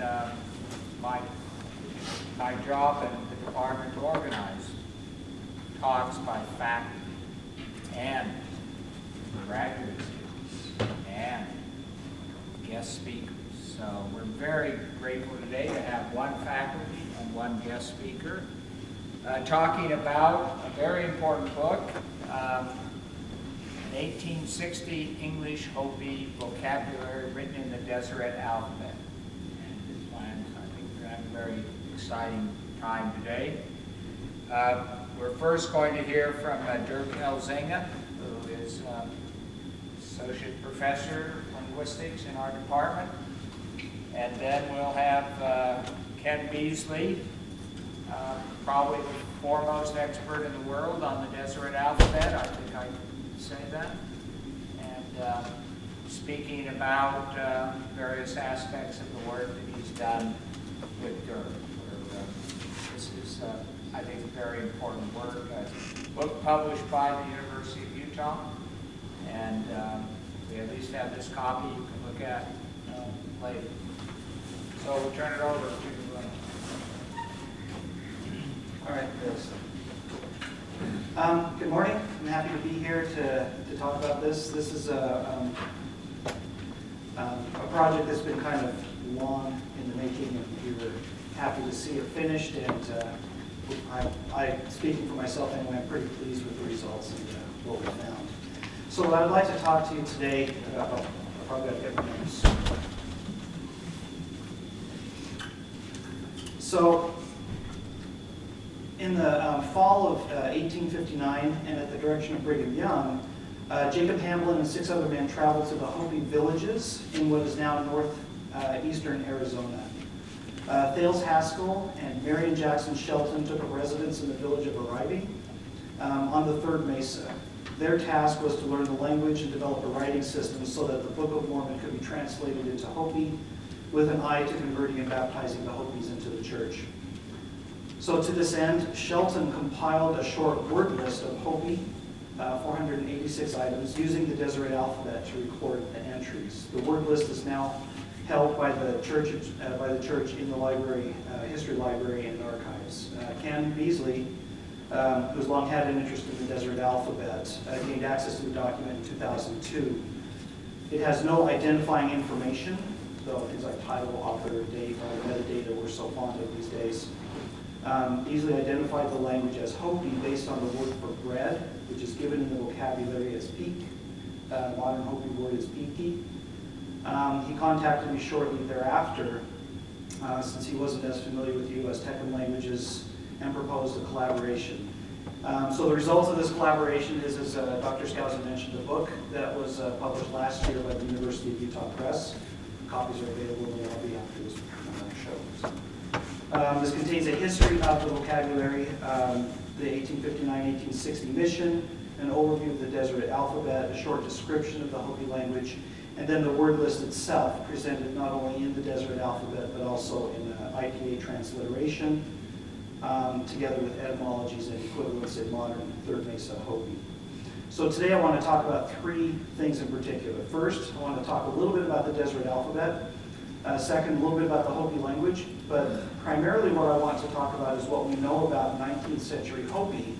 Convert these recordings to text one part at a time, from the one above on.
and my job in the department to organize talks by faculty and graduate students and guest speakers. So we're very grateful today to have one faculty and one guest speaker talking about a very important book, an 1860 English Hopi Vocabulary written in the Deseret Alphabet. And I think we're having a very exciting time today. We're first going to hear from Dirk Elzinga, who is Associate Professor of Linguistics in our department. And then we'll have Ken Beasley, probably the foremost expert in the world on the Deseret Alphabet. I think I can say that. And speaking about various aspects of the work that he's done with Dirk. This is, I think, very important work. A book published by the University of Utah. And we at least have this copy you can look at later. So we'll turn it over to all right, Chris. Good morning. I'm happy to be here to talk about this. This is a project that's been kind of long in the making, and we were happy to see it finished. And I speaking for myself anyway, I'm pretty pleased with the results and what we found. So what I'd like to talk to you today about, I'll probably have to get my notes. So, in the fall of 1859, and at the direction of Brigham Young, Jacob Hamblin and 6 other men traveled to the Hopi villages in what is now northeastern Arizona. Thales Haskell and Marion Jackson Shelton took up residence in the village of Arriving on the Third Mesa. Their task was to learn the language and develop a writing system so that the Book of Mormon could be translated into Hopi, with an eye to converting and baptizing the Hopis into the church. So to this end, Shelton compiled a short word list of Hopi, 486 items, using the Deseret Alphabet to record the entries. The word list is now held by the church in the library, history library and archives. Ken Beasley, who's long had an interest in the Deseret Alphabet, gained access to the document in 2002. It has no identifying information, so things like title, author, date, or metadata we're so fond of these days. Easily identified the language as Hopi based on the word for bread, which is given in the vocabulary as peak. Modern Hopi word is piki. He contacted me shortly thereafter, since he wasn't as familiar with U.S. Teklin languages, and proposed a collaboration. So the results of this collaboration is, as Dr. Skousen mentioned, a book that was published last year by the University of Utah Press. Copies are available in the lobby after this show. This contains a history of the vocabulary, the 1859-1860 mission, an overview of the Deseret Alphabet, a short description of the Hopi language, and then the word list itself, presented not only in the Deseret Alphabet, but also in IPA transliteration, together with etymologies and equivalents in modern Third Mesa Hopi. So today I want to talk about 3 things in particular. First, I want to talk a little bit about the Deseret Alphabet. Second, a little bit about the Hopi language. But primarily what I want to talk about is what we know about 19th century Hopi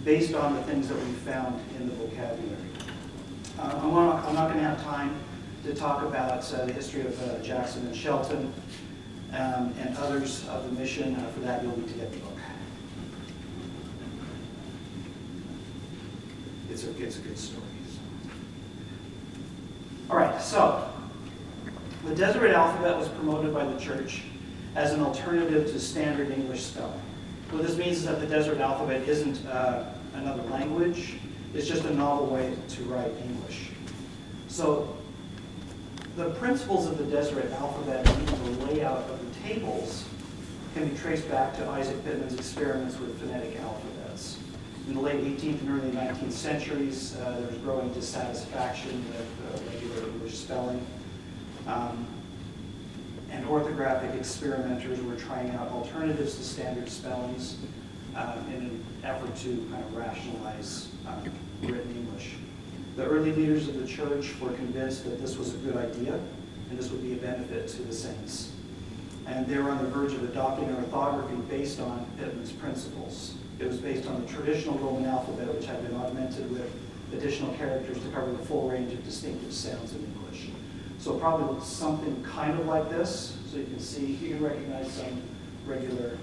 based on the things that we found in the vocabulary. I'm not going to have time to talk about the history of Jackson and Shelton and others of the mission. For that, you'll need to get the book. It's a good story. All right, so the Deseret Alphabet was promoted by the church as an alternative to standard English spelling. What this means is that the Deseret Alphabet isn't another language. It's just a novel way to write English. So the principles of the Deseret Alphabet and the layout of the tables can be traced back to Isaac Pitman's experiments with phonetic alphabets. In the late 18th and early 19th centuries, there was growing dissatisfaction with regular English spelling. And orthographic experimenters were trying out alternatives to standard spellings in an effort to kind of rationalize written English. The early leaders of the church were convinced that this was a good idea and this would be a benefit to the saints. and they were on the verge of adopting an orthography based on Pitman's principles. It was based on the traditional Roman alphabet, which had been augmented with additional characters to cover the full range of distinctive sounds in English. So it probably looks something kind of like this. So you can see, you can recognize some regular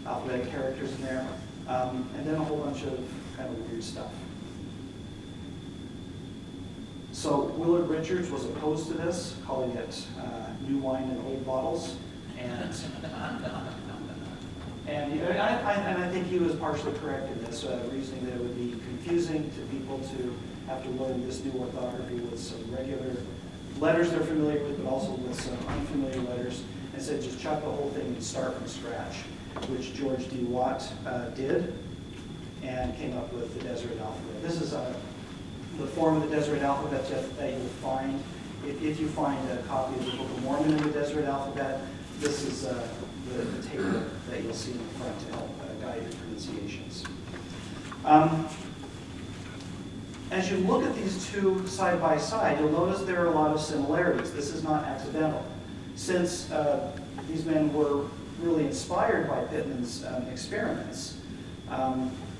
alphabetic characters in there, and then a whole bunch of kind of weird stuff. So Willard Richards was opposed to this, calling it new wine in old bottles, and I think he was partially correct in this, reasoning that it would be confusing to people to have to learn this new orthography with some regular letters they're familiar with, but also with some unfamiliar letters, and said just chuck the whole thing and start from scratch, which George D. Watt did, and came up with the Deseret Alphabet. This is the form of the Deseret Alphabet that you'll find. If you find a copy of the Book of Mormon in the Deseret Alphabet, this is the table that you'll see in the front to help guide your pronunciations. As you look at these two side by side, you'll notice there are a lot of similarities. This is not accidental. Since these men were really inspired by Pitman's experiments,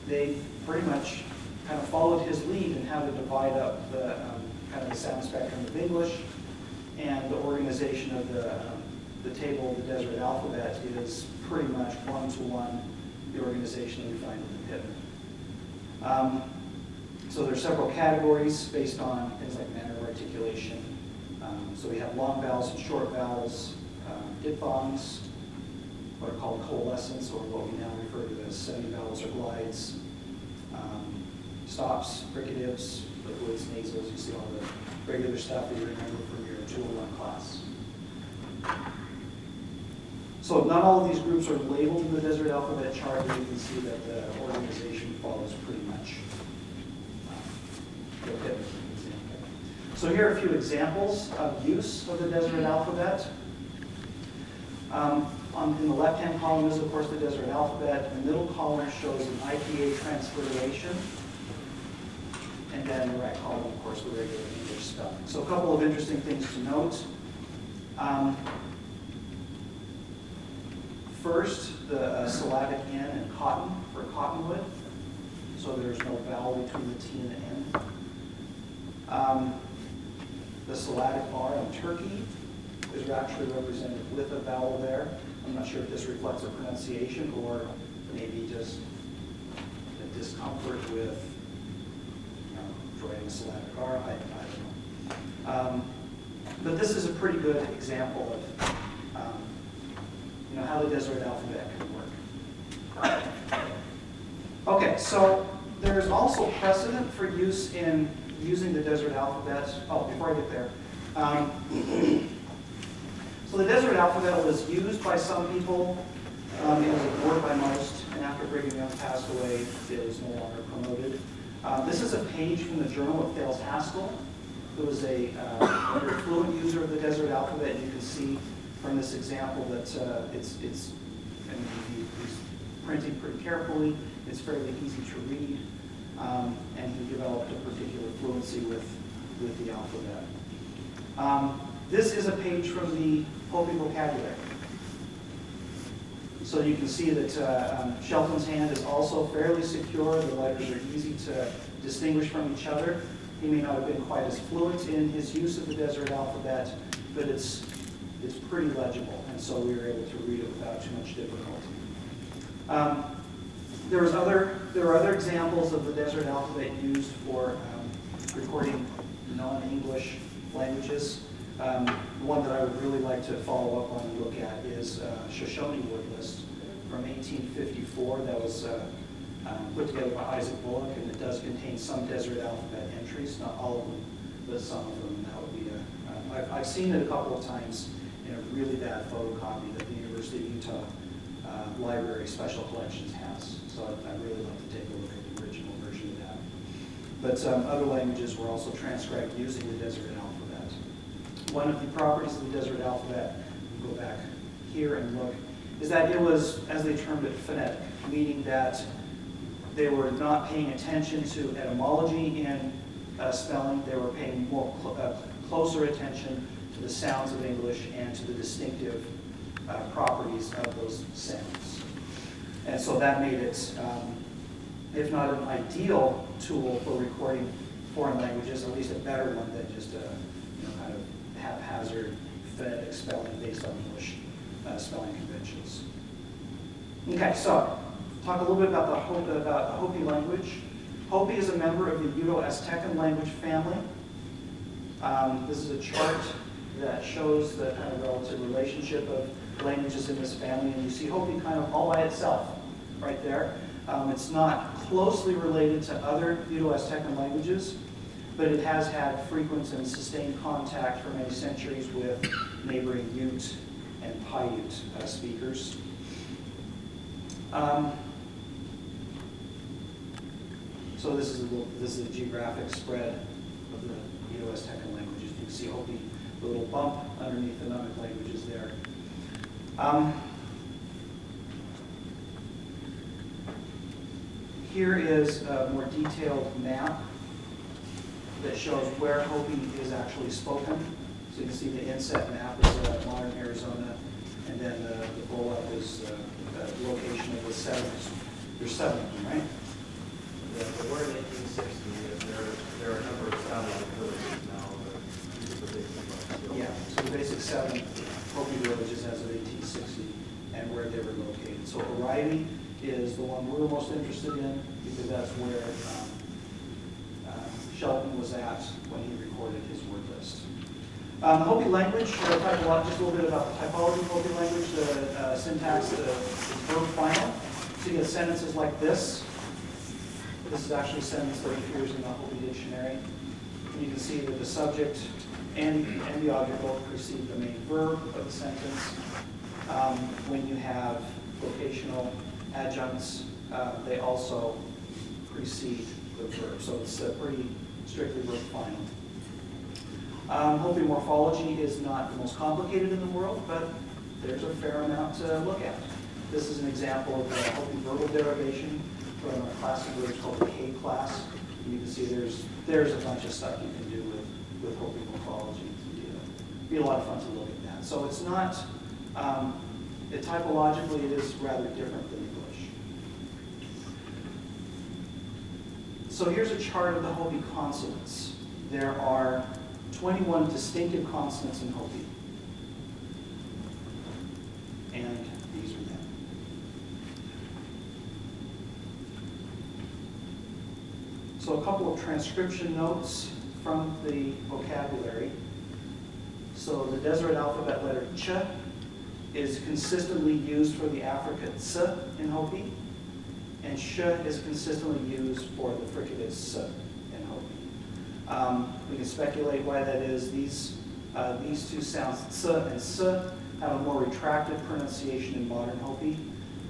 they pretty much kind of followed his lead in how to divide up the kind of the sound spectrum of English, and the organization of the table of the Deseret Alphabet is pretty much one-to-one the organization that we find in the Pitman. So there are several categories based on things like manner of articulation. So we have long vowels and short vowels, diphthongs, what are called coalescents, or what we now refer to as semivowels or glides, stops, fricatives, liquids, nasals. You see all the regular stuff that you remember from your 201 class. So not all of these groups are labeled in the Deseret Alphabet chart, but you can see that the organization follows pretty much the Pitman example. So here are a few examples of use of the Deseret Alphabet. In the left-hand column is, of course, the Deseret Alphabet. The middle column shows an IPA transliteration. And then the right column, of course, the regular English spelling. So a couple of interesting things to note. First, the syllabic N in cotton for cottonwood. So there's no vowel between the T and the N. The syllabic R in turkey is actually represented with a vowel there. I'm not sure if this reflects a pronunciation or maybe just a discomfort with drawing a syllabic R. I don't know. But this is a pretty good example of how the Deseret Alphabet can work. Okay, so there's also precedent for use in using the Deseret Alphabet. Oh, before I get there. So the Deseret Alphabet was used by some people. It was ignored by most, and after Brigham Young passed away, it was no longer promoted. This is a page from the Journal of Thales Haskell, who was a very fluent user of the Deseret Alphabet. And you can see from this example that he's printing pretty carefully. It's fairly easy to read, and he developed a particular fluency with the alphabet. This is a page from the Hopi Vocabulary. So you can see that Shelton's hand is also fairly secure. The letters are easy to distinguish from each other. He may not have been quite as fluent in his use of the Deseret Alphabet, but it's pretty legible, and so we were able to read it without too much difficulty. There are other examples of the Deseret Alphabet used for recording non-English languages. One that I would really like to follow up on and look at is Shoshone wordlist from 1854 that was put together by Isaac Bullock, and it does contain some Deseret Alphabet entries, not all of them, but some of them. That would be I've seen it a couple of times in a really bad photocopy that the University of Utah Library Special Collections has. So I'd really like to take a look at the original version of that. But other languages were also transcribed using the Deseret Alphabet. One of the properties of the Deseret Alphabet, we'll go back here and look, is that it was, as they termed it, phonetic, meaning that they were not paying attention to etymology in spelling. They were paying more closer attention to to the sounds of English and to the distinctive properties of those sounds. And so that made it, if not an ideal tool for recording foreign languages, at least a better one than just a kind of haphazard phonetic spelling based on English spelling conventions. Okay, so talk a little bit about the Hopi language. Hopi is a member of the Uto-Aztecan language family. This is a chart that shows the kind of relative relationship of languages in this family, and you see Hopi kind of all by itself right there. It's not closely related to other Uto-Aztecan languages, but it has had frequent and sustained contact for many centuries with neighboring Ute and Paiute speakers. So this is a geographic spread of the Uto-Aztecan languages. You can see Hopi, the little bump underneath the Nunuk languages there. Here is a more detailed map that shows where Hopi is actually spoken. So you can see the inset map is modern Arizona, and then the blow-up is the location of the settlements. There's 7 of them, right? The word 1860, there are a number of satellite villages now, but these are the basic ones. Yeah, so the basic 7 Hopi villages as of 1860 and where they were located. So Oribe is the one we're most interested in because that's where Shelton was at when he recorded his word list. Hopi language, just a little bit about the typology of Hopi language, the syntax, the verb final. So you get sentences like this. This is actually a sentence that appears in the Hopi dictionary. And you can see that the subject and the object both precede the main verb of the sentence. When you have locational adjuncts, they also precede the verb. So it's pretty strictly verb final. Hopi morphology is not the most complicated in the world, but there's a fair amount to look at. This is an example of the Hopi verbal derivation from a class of words called the K class. And you can see there's a bunch of stuff you can do with Hopi morphology. It'd be a lot of fun to look at that. So it's not, typologically it is rather different than English. So here's a chart of the Hopi consonants. There are 21 distinctive consonants in Hopi. And these are them. So a couple of transcription notes from the vocabulary. So the Deseret Alphabet letter ch is consistently used for the affricate s in Hopi, and sh is consistently used for the fricative s in Hopi. We can speculate why that is. These two sounds, ts and s, have a more retracted pronunciation in modern Hopi,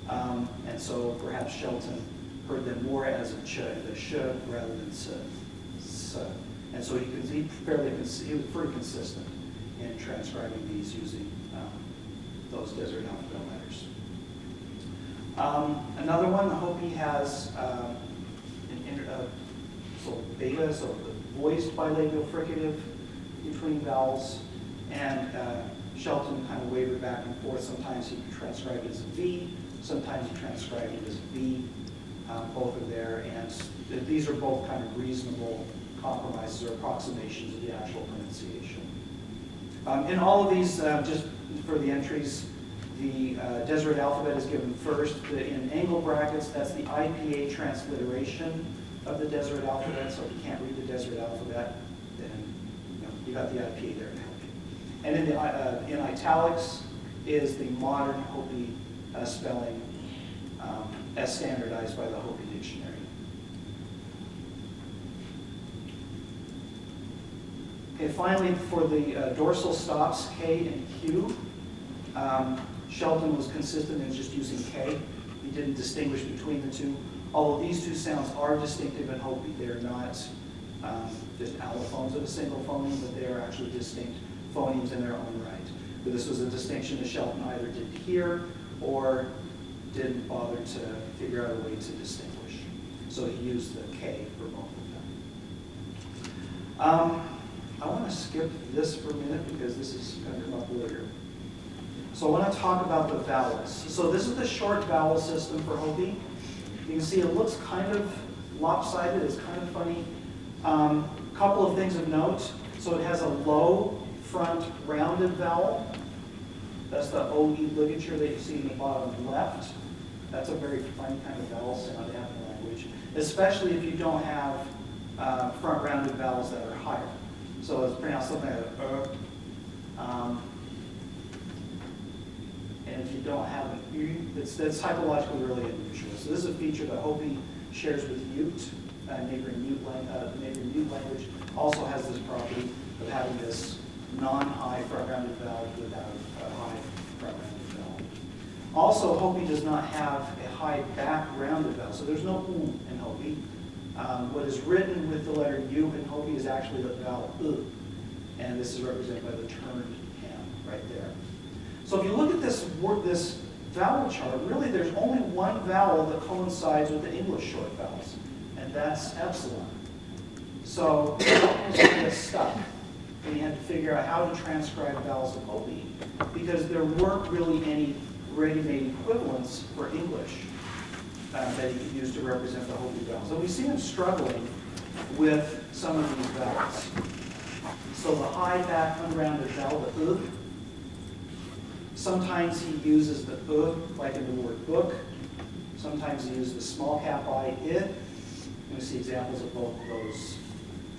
and so perhaps Shelton heard them more as a ch and a sh rather than s. And so he was pretty consistent in transcribing these using those Deseret Alphabet letters. Another one, the Hopi has beta, so the voiced bilabial fricative between vowels, and Shelton kind of wavered back and forth. Sometimes he transcribed it as a V, sometimes he transcribed it as a B. Both are there, and these are both kind of reasonable compromises or approximations of the actual pronunciation. In all of these, just for the entries, the Deseret Alphabet is given first. In angle brackets, that's the IPA transliteration of the Deseret Alphabet. So if you can't read the Deseret Alphabet, then you got the IPA there to help you. And in italics is the modern Hopi spelling as standardized by the Hopi dictionary. Okay, finally, for the dorsal stops, K and Q, Shelton was consistent in just using K. He didn't distinguish between the two. Although these two sounds are distinctive in Hopi, they're not just allophones of a single phoneme, but they are actually distinct phonemes in their own right. But this was a distinction that Shelton either didn't hear or didn't bother to figure out a way to distinguish. So he used the K for both of them. I want to skip this for a minute because this is going to come up later. So I want to talk about the vowels. So this is the short vowel system for Hopi. You can see it looks kind of lopsided. It's kind of funny. Couple of things of note. So it has a low front rounded vowel. That's the OE ligature that you see in the bottom left. That's a very funny kind of vowel sound to have in the language, especially if you don't have front rounded vowels that are higher. So it's pronounced something like and if you don't have it, it's typologically really unusual. So this is a feature that Hopi shares with Ute, neighboring Ute language. Also has this property of having this non-high front-rounded vowel without a high front-rounded vowel. Also, Hopi does not have a high back-rounded vowel, so there's no in Hopi. What is written with the letter U in Hopi is actually the vowel and this is represented by the turned hand right there. So if you look at this vowel chart, really there's only one vowel that coincides with the English short vowels, and that's epsilon. So you almost get stuck when you had to figure out how to transcribe vowels of Hopi, because there weren't really any ready-made equivalents for English that you could use to represent the Hopi vowels. So we see him struggling with some of these vowels. So the high back unrounded vowel, the sometimes he uses the like in the word book. Sometimes he uses the small cap I, it. And we see examples of both of those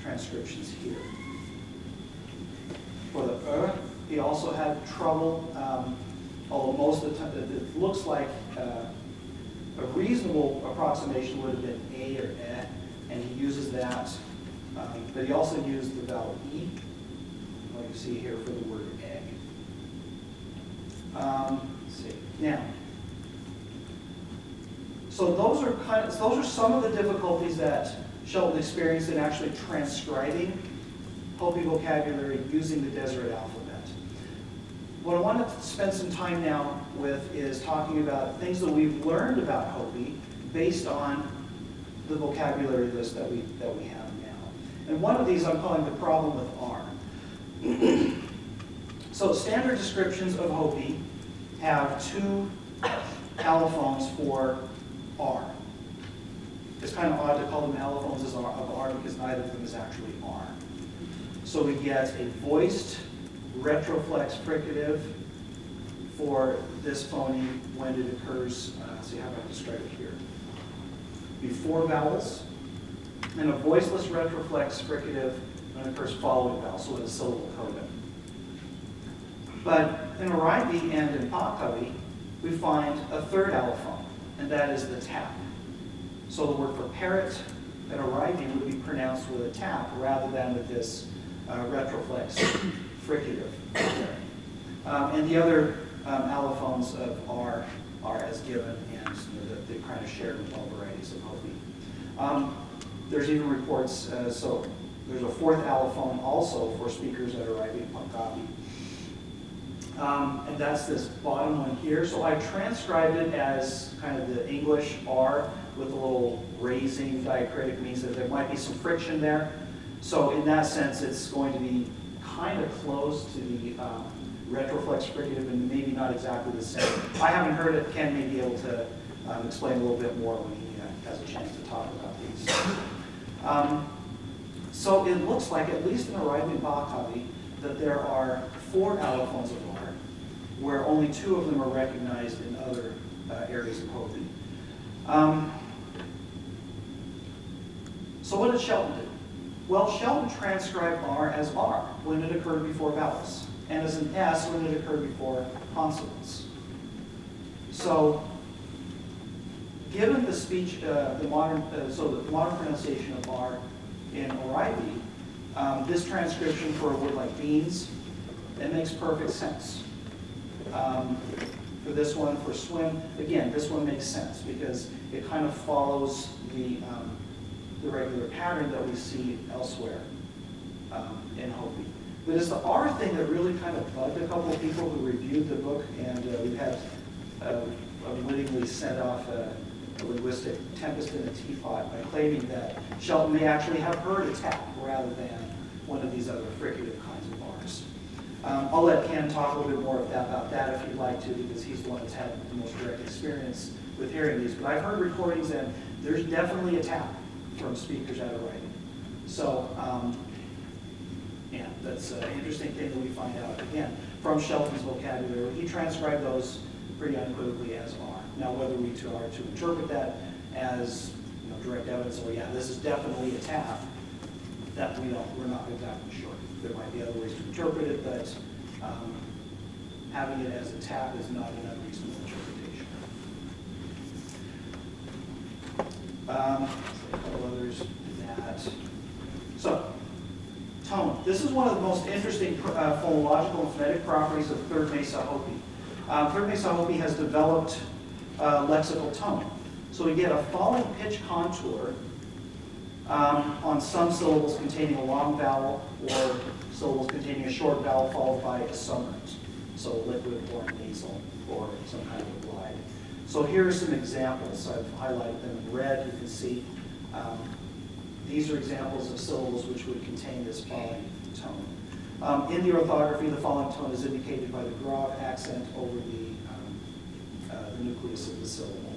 transcriptions here. For the he also had trouble, although most of the time it looks like a reasonable approximation would have been a or eh, and he uses that. But he also used the vowel e, like you see here for the word egg. Let's see. Now, so those are some of the difficulties that Shelton experienced in actually transcribing Hopi vocabulary using the Deseret Alphabet. What I want to spend some time now with is talking about things that we've learned about Hopi based on the vocabulary list that we have now. And one of these I'm calling the problem with R. So standard descriptions of Hopi have two allophones for R. It's kind of odd to call them allophones of R because neither of them is actually R. So we get a voiced retroflex fricative for this phoneme when it occurs, see how I describe it here, before vowels, and a voiceless retroflex fricative when it occurs following vowels, so in a syllable coda. But in Oribe and in Pakawi, we find a third allophone, and that is the tap. So the word for parrot in Oribe would be pronounced with a tap rather than with this retroflex fricative. And the other allophones of R are as given, and they kind of shared with all varieties of Hopi. There's even reports, so there's a fourth allophone also for speakers at Oribe and Pakawi. And that's this bottom one here. So I transcribed it as kind of the English R with a little raising diacritic, means that there might be some friction there. So in that sense, it's going to be kind of close to the retroflex fricative and maybe not exactly the same. I haven't heard it. Ken may be able to explain a little bit more when he has a chance to talk about these. So it looks like, at least in Oribe and Pakawi, that there are 4 allophones of R, where only 2 of them are recognized in other areas of Hopi. So what did Shelton do? Well, Shelton transcribed R as R when it occurred before vowels, and as an S when it occurred before consonants. So, given the speech, the modern pronunciation of R in Oribe, this transcription for a word like beans, it makes perfect sense. For this one, for swim, again, this one makes sense because it kind of follows the regular pattern that we see elsewhere in Hopi. But it's the R thing that really kind of bugged a couple of people who reviewed the book, and we've had unwittingly sent off a linguistic tempest in a teapot by claiming that Shelton may actually have heard a tap rather than one of these other fricative kinds of R's. I'll let Ken talk a little bit more about that if you'd like to, because he's the one that's had the most direct experience with hearing these. But I've heard recordings, and there's definitely a tap from speakers out of writing. So, yeah, that's an interesting thing that we find out, again, from Shelton's vocabulary. He transcribed those pretty unequivocally as R. Now, whether we are to interpret that as direct evidence, or yeah, this is definitely a tap, that we're not exactly sure. There might be other ways to interpret it, but having it as a tap is not an unreasonable interpretation. A couple others to that. So, tone. This is one of the most interesting phonological and phonetic properties of Third Mesa Hopi. Third Mesa Hopi has developed lexical tone. So we get a falling pitch contour on some syllables containing a long vowel, or syllables containing a short vowel followed by a sonant. So liquid or nasal or some kind of glide. So here are some examples. I've highlighted them in red. You can see these are examples of syllables which would contain this falling tone. In the orthography, the falling tone is indicated by the grave accent over the nucleus of the syllable.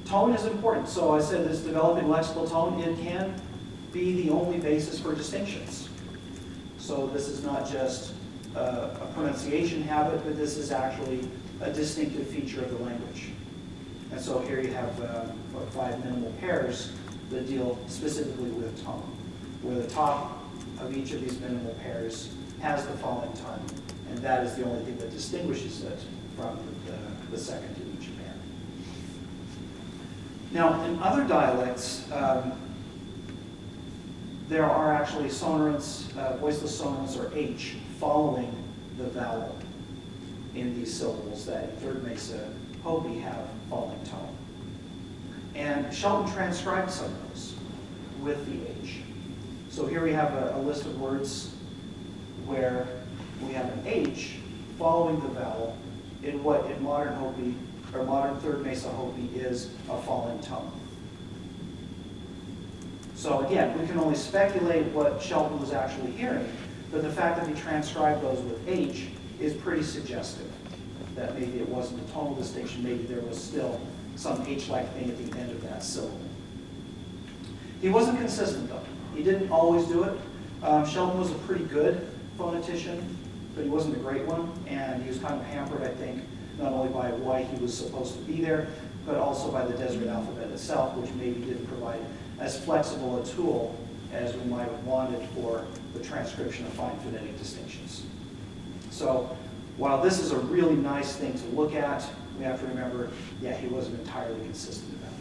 Tone is important. So I said this developing lexical tone, it can be the only basis for distinctions. So this is not just a pronunciation habit, but this is actually a distinctive feature of the language. And so here you have 5 minimal pairs that deal specifically with tone, where the top of each of these minimal pairs has the falling tone, and that is the only thing that distinguishes it from the second in each pair. Now, in other dialects, there are actually sonorants, voiceless sonorants, or H, following the vowel in these syllables that in Third Mesa Hopi have falling tone. And Shelton transcribed some of those with the H. So here we have a list of words where we have an H following the vowel in what in modern Hopi, or modern Third Mesa Hopi, is a falling tone. So again, we can only speculate what Shelton was actually hearing, but the fact that he transcribed those with H is pretty suggestive that maybe it wasn't a tonal distinction, maybe there was still some H-like thing at the end of that syllable. He wasn't consistent though. He didn't always do it. Shelton was a pretty good phonetician, but he wasn't a great one, and he was kind of hampered, I think, not only by why he was supposed to be there, but also by the Deseret Alphabet itself, which maybe didn't provide as flexible a tool as we might have wanted for the transcription of fine phonetic distinctions. So while this is a really nice thing to look at, we have to remember, yeah, he wasn't entirely consistent about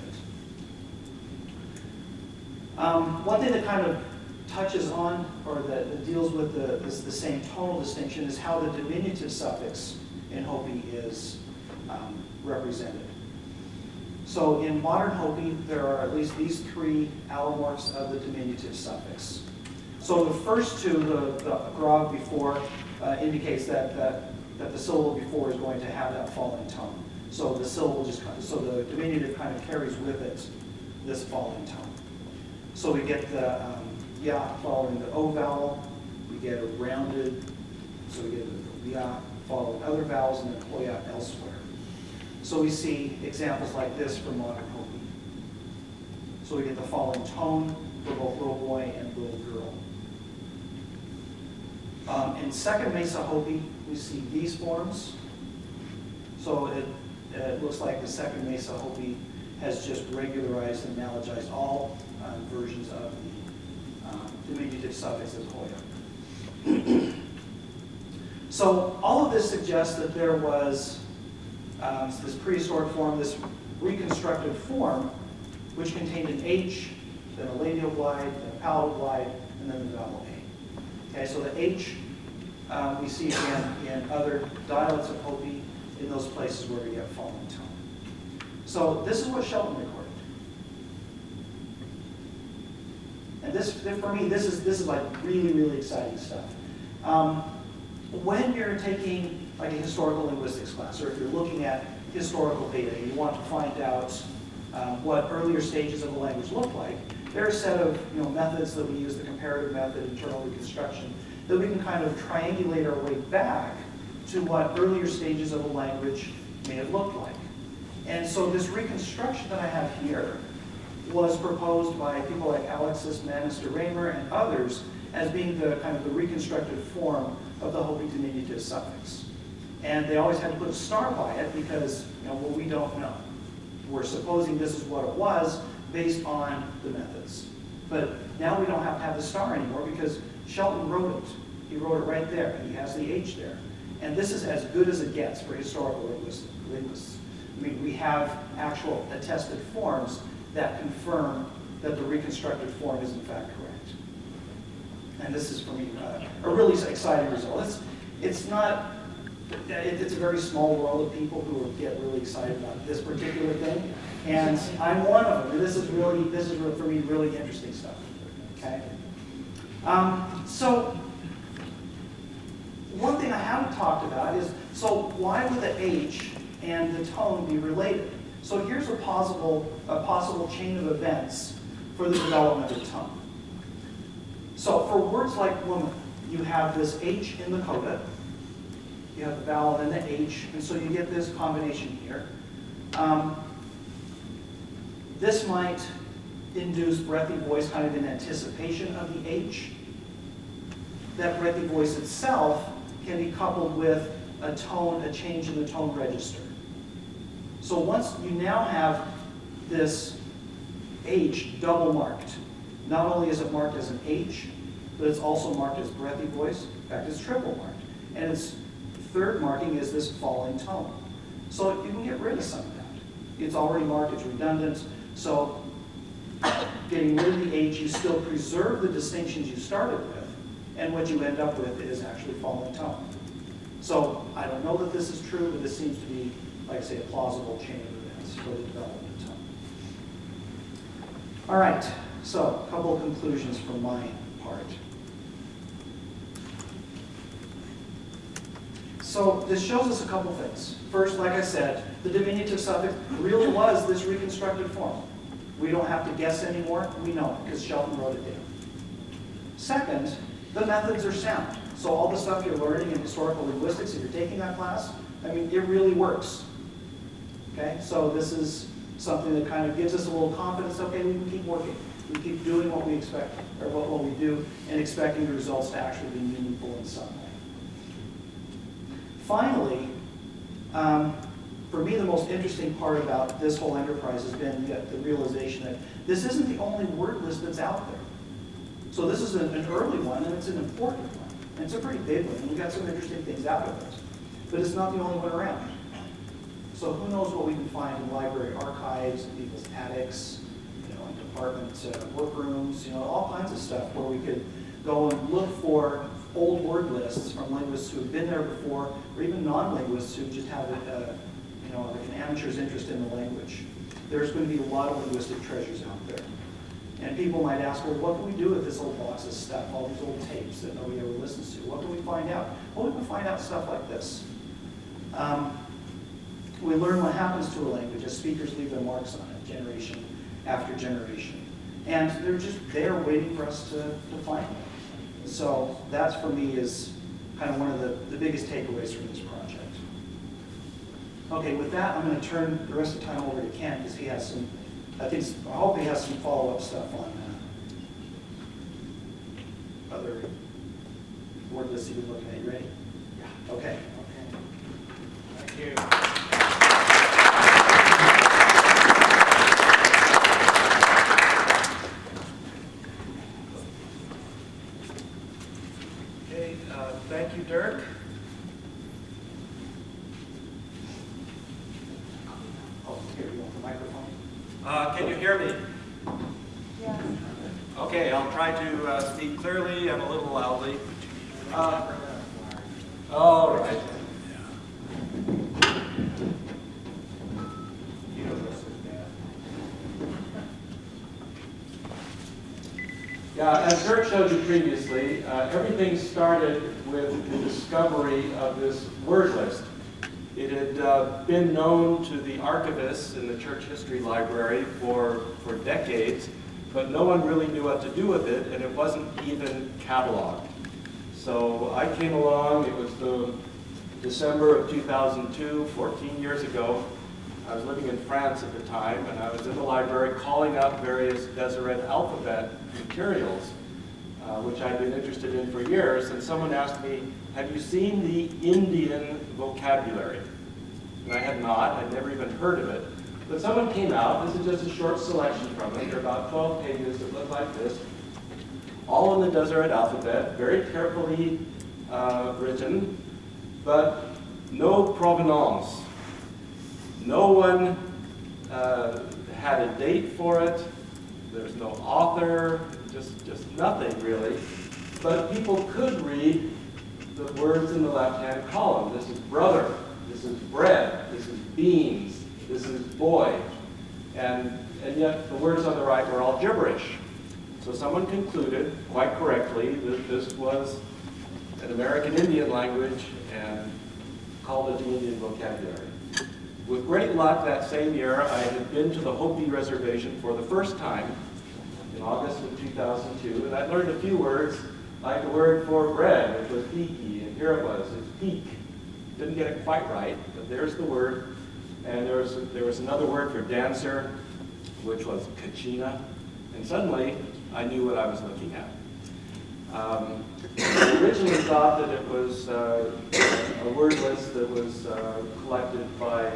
it. One thing that kind of touches on, or that deals with the same tonal distinction, is how the diminutive suffix in Hopi is represented. So in modern Hopi, there are at least these 3 allomorphs of the diminutive suffix. So the first two, the grave before, indicates that the syllable before is going to have that falling tone. So the syllable so the diminutive kind of carries with it this falling tone. So we get the ya following the O vowel, we get a rounded, so we get the ya following other vowels, and then hoya elsewhere. So we see examples like this for modern Hopi. So we get the falling tone for both little boy and little girl. In Second Mesa Hopi, we see these forms. So it looks like the Second Mesa Hopi has just regularized and analogized all versions of the diminutive suffix as hoya. So all of this suggests that there was this prehistoric form, this reconstructed form, which contained an H, then a labial glide, then a palatal glide, and then the vowel A. Okay, so the H we see again in other dialects of Hopi in those places where we have falling tone. So this is what Shelton recorded. And this, for me, this is like really, really exciting stuff. When you're taking like a historical linguistics class, or if you're looking at historical data and you want to find out what earlier stages of a language look like, there are a set of methods that we use, the comparative method, internal reconstruction, that we can kind of triangulate our way back to what earlier stages of a language may have looked like. And so this reconstruction that I have here was proposed by people like Alexis Manister-Raymer and others as being the kind of the reconstructed form of the Hopi diminutive suffix. And they always had to put a star by it because, well, we don't know. We're supposing this is what it was based on the methods. But now we don't have to have the star anymore because Shelton wrote it. He wrote it right there. He has the H there. And this is as good as it gets for historical linguists. I mean, we have actual attested forms that confirm that the reconstructed form is in fact correct. And this is, for me, a really exciting result. It's a very small world of people who get really excited about this particular thing, and I'm one of them. And this is for me really interesting stuff. Okay. So one thing I haven't talked about is, so why would the H and the tone be related? So here's a possible chain of events for the development of tone. So for words like woman, you have this H in the coda, you have the vowel and the H, and so you get this combination here. This might induce breathy voice kind of in anticipation of the H. That breathy voice itself can be coupled with a tone, a change in the tone register. So once you now have this H double marked, not only is it marked as an H, but it's also marked as breathy voice. In fact, it's triple marked. And its third marking is this falling tone. So you can get rid of some of that. It's already marked, it's redundant. So getting rid of the H, you still preserve the distinctions you started with, and what you end up with is actually falling tone. So I don't know that this is true, but this seems to be, like I say, a plausible chain of events for the development of tone. All right, so a couple of conclusions from my part. So this shows us a couple things. First, like I said, the diminutive suffix really was this reconstructed form. We don't have to guess anymore. We know it because Shelton wrote it down. Second, the methods are sound. So all the stuff you're learning in historical linguistics, if you're taking that class, I mean, it really works. Okay, so this is something that kind of gives us a little confidence. Okay, we can keep working. We keep doing what we expect, or what we do, and expecting the results to actually be meaningful in some way. Finally, for me, the most interesting part about this whole enterprise has been the realization that this isn't the only word list that's out there. So this is an early one, and it's an important one. And it's a pretty big one, and we got some interesting things out of it. But it's not the only one around. So who knows what we can find in library archives, in people's attics, in department workrooms, all kinds of stuff where we could go and look for old word lists from linguists who have been there before, or even non-linguists who just have an amateur's interest in the language. There's going to be a lot of linguistic treasures out there. And people might ask, well, what can we do with this old box of stuff, all these old tapes that nobody ever listens to? What can we find out? Well, we can find out stuff like this. We learn what happens to a language as speakers leave their marks on it, generation after generation. And they're just there waiting for us to find them. So that, for me, is kind of one of the biggest takeaways from this project. Okay, with that, I'm going to turn the rest of the time over to Ken, because he has some, I hope he has some follow-up stuff on other word lists you've been looking at. You ready? Yeah. Okay. Thank you. Okay, thank you, Dirk. Oh, here, you want the microphone? Can you hear me? Yes. Okay, I'll try to speak clearly and a little loudly. All right. Yeah, as Dirk showed you previously, everything started with the discovery of this word list. It had been known to the archivists in the Church History Library for decades, but no one really knew what to do with it, and it wasn't even cataloged. So I came along, it was the December of 2002, 14 years ago. I was living in France at the time, and I was in the library calling up various Deseret Alphabet materials, which I'd been interested in for years, and someone asked me, have you seen the Indian vocabulary? And I had not, I'd never even heard of it. But someone came out, this is just a short selection from it, there are about 12 pages that look like this, all in the Deseret Alphabet, very carefully written, but no provenance. No one had a date for it, there's no author, just nothing really. But people could read the words in the left-hand column. This is brother, this is bread, this is beans, this is boy. And yet the words on the right were all gibberish. So someone concluded, quite correctly, that this was an American Indian language and called it the Indian vocabulary. With great luck that same year, I had been to the Hopi reservation for the first time in August of 2002, and I learned a few words, like the word for bread, which was piki, and here it was, it's peak. Didn't get it quite right, but there's the word. And there was another word for dancer, which was kachina, and suddenly I knew what I was looking at. I originally thought that it was a word list that was collected by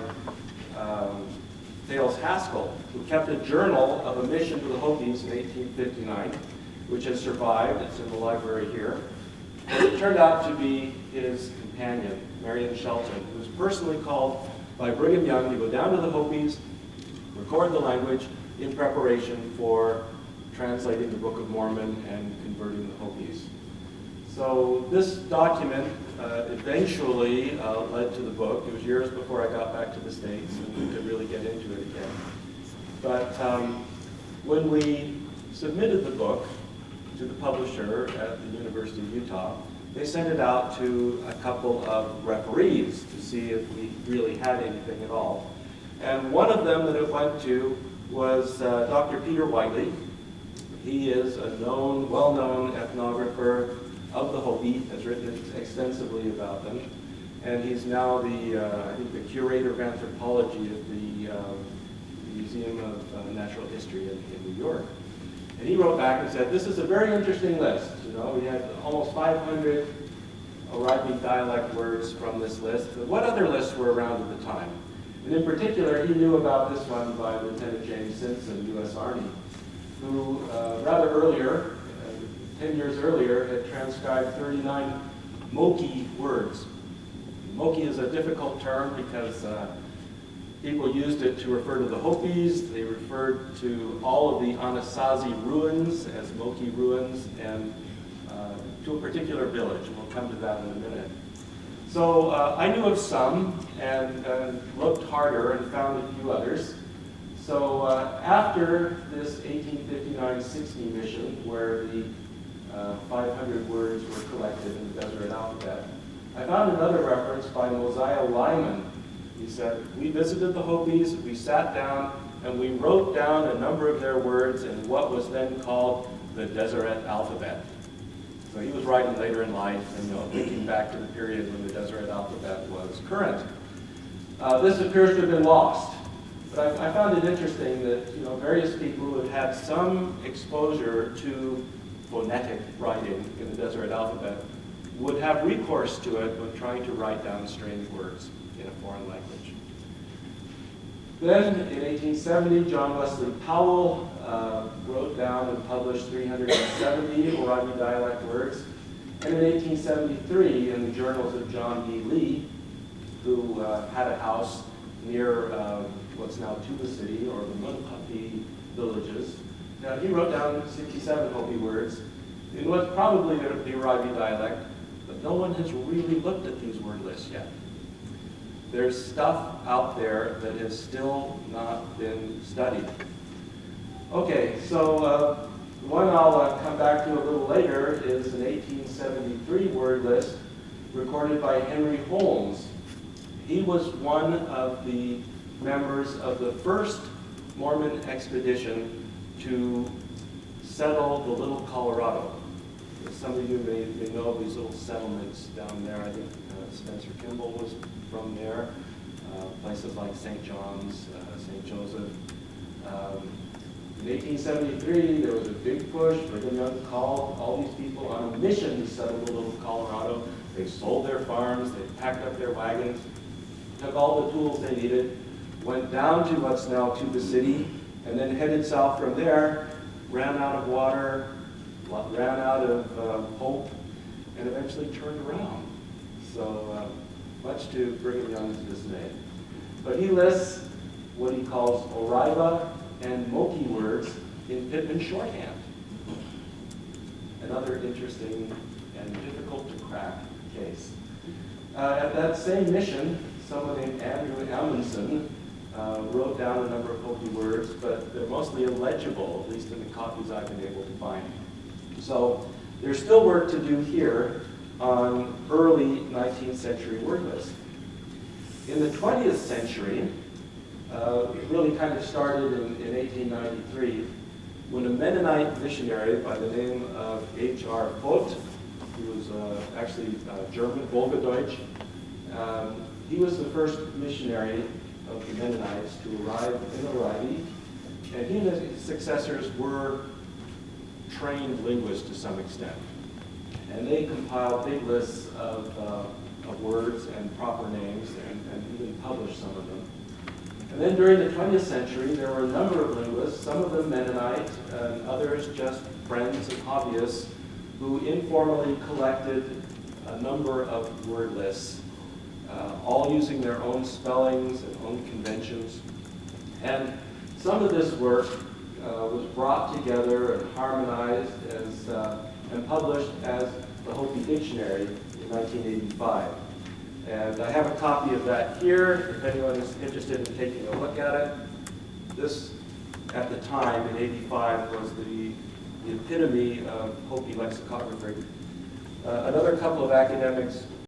Thales Haskell, who kept a journal of a mission to the Hopis in 1859, which has survived. It's in the library here. And it turned out to be his companion, Marion Shelton, who was personally called by Brigham Young to go down to the Hopis, record the language in preparation for translating the Book of Mormon and converting the Hopis. So this document eventually led to the book. It was years before I got back to the States and we could really get into it again. But when we submitted the book to the publisher at the University of Utah, they sent it out to a couple of referees to see if we really had anything at all. And one of them that it went to was Dr. Peter Whiteley. He is a known, well-known ethnographer of the Hopi, has written extensively about them. And he's now I think the curator of anthropology at the Museum of Natural History in New York. And he wrote back and said, this is a very interesting list. You know, we had almost 500 Oroqui dialect words from this list. But what other lists were around at the time? And in particular, he knew about this one by Lieutenant James Simpson, U.S. Army, who rather earlier, 10 years earlier, had transcribed 39 Moki words. Moki is a difficult term because people used it to refer to the Hopis. They referred to all of the Anasazi ruins as Moki ruins and to a particular village. And we'll come to that in a minute. So I knew of some and looked harder and found a few others. So after this 1859-60 mission, where the 500 words were collected in the Deseret Alphabet, I found another reference by Mosiah Lyman. He said, we visited the Hopis, we sat down, and we wrote down a number of their words in what was then called the Deseret Alphabet. So he was writing later in life, and thinking back to the period when the Deseret Alphabet was current. This appears to have been lost. But I found it interesting that various people who had had some exposure to phonetic writing in the Deseret Alphabet would have recourse to it when trying to write down strange words in a foreign language. Then, in 1870, John Wesley Powell wrote down and published 370 Oroqui dialect words. And in 1873, in the journals of John D. Lee, who had a house near what's now Tuba City, or the Munhapi villages, he wrote down 67 Hopi words in what's probably the Oroqui dialect, but no one has really looked at these word lists yet. There's stuff out there that has still not been studied. Okay, so the one I'll come back to a little later is an 1873 word list recorded by Henry Holmes. He was one of the members of the first Mormon expedition to settle the Little Colorado. Some of you may know these little settlements down there. I think Spencer Kimball was from there. Places like St. John's, St. Joseph. In 1873, there was a big push. Brigham Young called all these people on a mission to settle the Little Colorado. They sold their farms, they packed up their wagons, took all the tools they needed, went down to what's now Tuba City, and then headed south from there, ran out of water, ran out of hope, and eventually turned around. So much to Brigham Young's dismay. But he lists what he calls Oriba and Moki words in Pitman shorthand. Another interesting and difficult to crack case. At that same mission, someone named Andrew Amundsen wrote down a number of Hopi words, but they're mostly illegible, at least in the copies I've been able to find. So there's still work to do here on early 19th century word lists. In the 20th century, it really kind of started in 1893 when a Mennonite missionary by the name of H.R. Vogt, who was actually German, Volgadeutsch, he was the first missionary of the Mennonites to arrive in Oribe, and he and his successors were trained linguists to some extent. And they compiled big lists of words and proper names and even published some of them. And then during the 20th century, there were a number of linguists, some of them Mennonite, and others just friends and hobbyists, who informally collected a number of word lists, all using their own spellings and own conventions. And some of this work was brought together and harmonized and published as the Hopi Dictionary in 1985. And I have a copy of that here, if anyone is interested in taking a look at it. This, at the time, in '85, was the epitome of Hopi lexicography. Another couple of academics